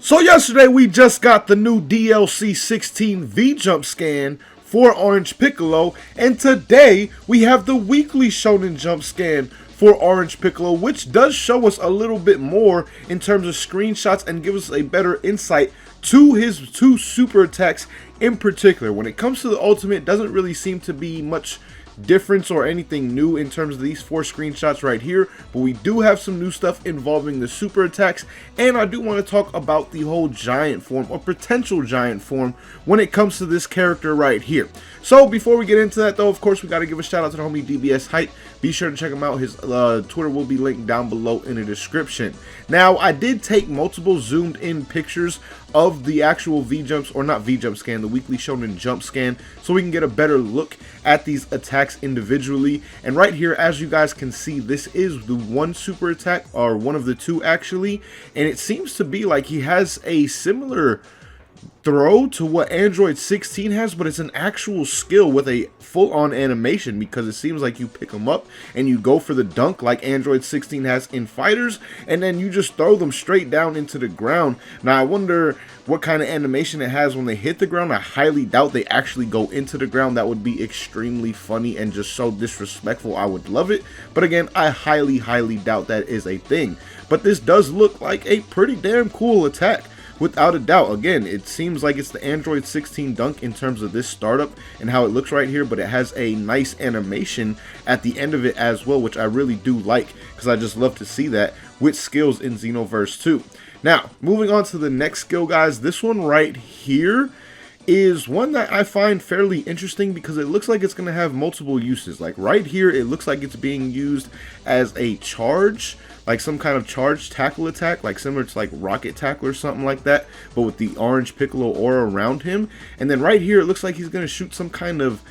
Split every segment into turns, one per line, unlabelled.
So yesterday we just got the new DLC 16 V-Jump scan for Orange Piccolo, and today we have the weekly Shonen Jump scan for Orange Piccolo, which does show us a little bit more in terms of screenshots and give us a better insight to his two super attacks in particular. When it comes to the ultimate, it doesn't really seem to be much difference or anything new in terms of these four screenshots right here, but we do have some new stuff involving the super attacks, and I do want to talk about the whole giant form or potential giant form when it comes to this character right here. So before we get into that though, of course we got to give a shout out to the homie DBS Hype. Be sure to check him out. His Twitter will be linked down below in the description. Now, I did take multiple zoomed in pictures of the actual V-Jumps, or not V-Jump scan, the weekly Shonen Jump scan, so we can get a better look at these attacks individually. And right here, as you guys can see, this is the one super attack, or one of the two actually, and it seems to be like he has a similar throw to what Android 16 has, but it's an actual skill with a full-on animation, because it seems like you pick them up and you go for the dunk like Android 16 has in Fighters, and then you just throw them straight down into the ground. Now I wonder what kind of animation it has when they hit the ground. I highly doubt they actually go into the ground. That would be extremely funny and just so disrespectful. I would love it, but again, I highly doubt that is a thing. But this does look like a pretty damn cool attack, without a doubt. Again, it seems like it's the Android 16 dunk in terms of this startup and how it looks right here, but it has a nice animation at the end of it as well, which I really do like, because I just love to see that with skills in Xenoverse 2. Now, moving on to the next skill, guys. This one right here is one that I find fairly interesting, because it looks like it's going to have multiple uses. Like right here, it looks like it's being used as a charge, like some kind of charge tackle attack, like similar to like rocket tackle or something like that, but with the orange Piccolo aura around him. And then right here, it looks like he's going to shoot some kind of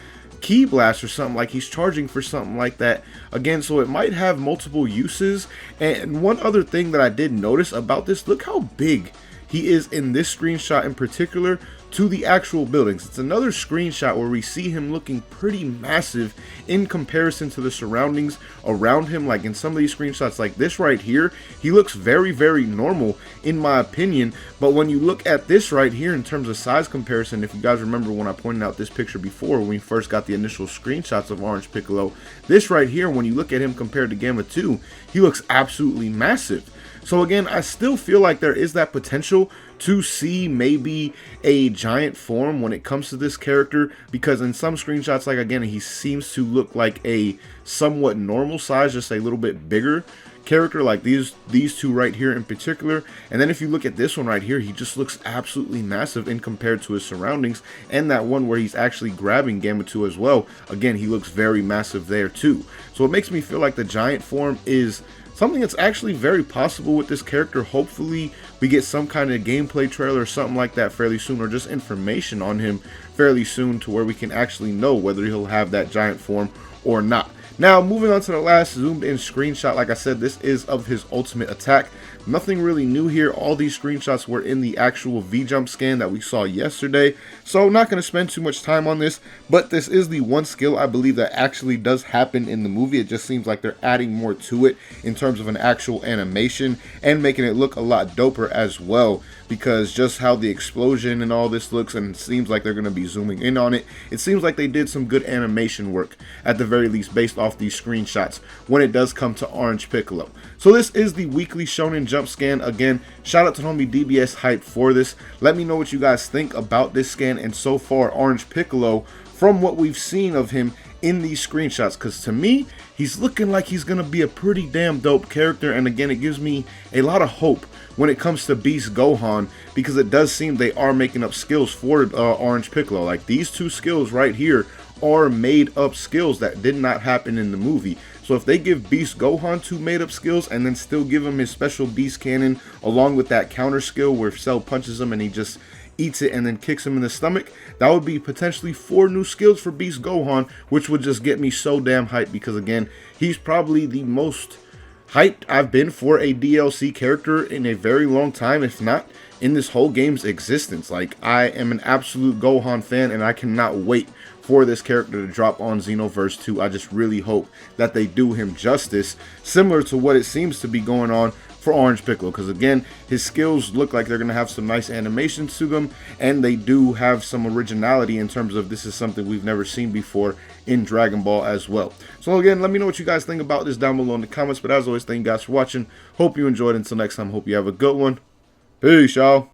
key blast or something, like he's charging for something like that again. So it might have multiple uses. And one other thing that I did notice about this, look how big he is in this screenshot in particular to the actual buildings. It's another screenshot where we see him looking pretty massive in comparison to the surroundings around him. Like in some of these screenshots like this right here, he looks very normal in my opinion, but when you look at this right here in terms of size comparison, if you guys remember when I pointed out this picture before when we first got the initial screenshots of Orange Piccolo, this right here, when you look at him compared to Gamma 2, he looks absolutely massive. So again, I still feel like there is that potential to see maybe a giant form when it comes to this character, because in some screenshots, like again, he seems to look like a somewhat normal size, just a little bit bigger character, like these two right here in particular. And then if you look at this one right here, he just looks absolutely massive in compared to his surroundings. And that one where he's actually grabbing Gamma 2 as well, again, he looks very massive there too. So it makes me feel like the giant form is something that's actually very possible with this character. Hopefully we get some kind of gameplay trailer or something like that fairly soon, or just information on him fairly soon, to where we can actually know whether he'll have that giant form or not. Now, moving on to the last zoomed in screenshot, like I said, this is of his ultimate attack. Nothing really new here. All these screenshots were in the actual V-Jump scan that we saw yesterday, so I'm not going to spend too much time on this, but this is the one skill I believe that actually does happen in the movie. It just seems like they're adding more to it in terms of an actual animation and making it look a lot doper as well, because just how the explosion and all this looks, and it seems like they're going to be zooming in on it, it seems like they did some good animation work at the very least based off these screenshots when it does come to Orange Piccolo. So this is the weekly Shonen Jump scan. Again, shout out to homie DBS Hype for this. Let me know what you guys think about this scan and so far Orange Piccolo from what we've seen of him in these screenshots, because to me he's looking like he's gonna be a pretty damn dope character. And again, it gives me a lot of hope when it comes to Beast Gohan, because it does seem they are making up skills for Orange Piccolo. Like these two skills right here are made up skills that did not happen in the movie. So if they give Beast Gohan two made up skills and then still give him his special Beast Cannon along with that counter skill where Cell punches him and he just eats it and then kicks him in the stomach, that would be potentially 4 new skills for Beast Gohan, which would just get me so damn hyped, because again, he's probably the most hyped I've been for a DLC character in a very long time, if not in this whole game's existence. Like, I am an absolute Gohan fan, and I cannot wait for this character to drop on Xenoverse 2. I just really hope that they do him justice, similar to what it seems to be going on for Orange Piccolo, because again, his skills look like they're going to have some nice animations to them, and they do have some originality in terms of this is something we've never seen before in Dragon Ball as well. So again, let me know what you guys think about this down below in the comments, but as always, thank you guys for watching. Hope you enjoyed. Until next time, hope you have a good one. Peace, y'all.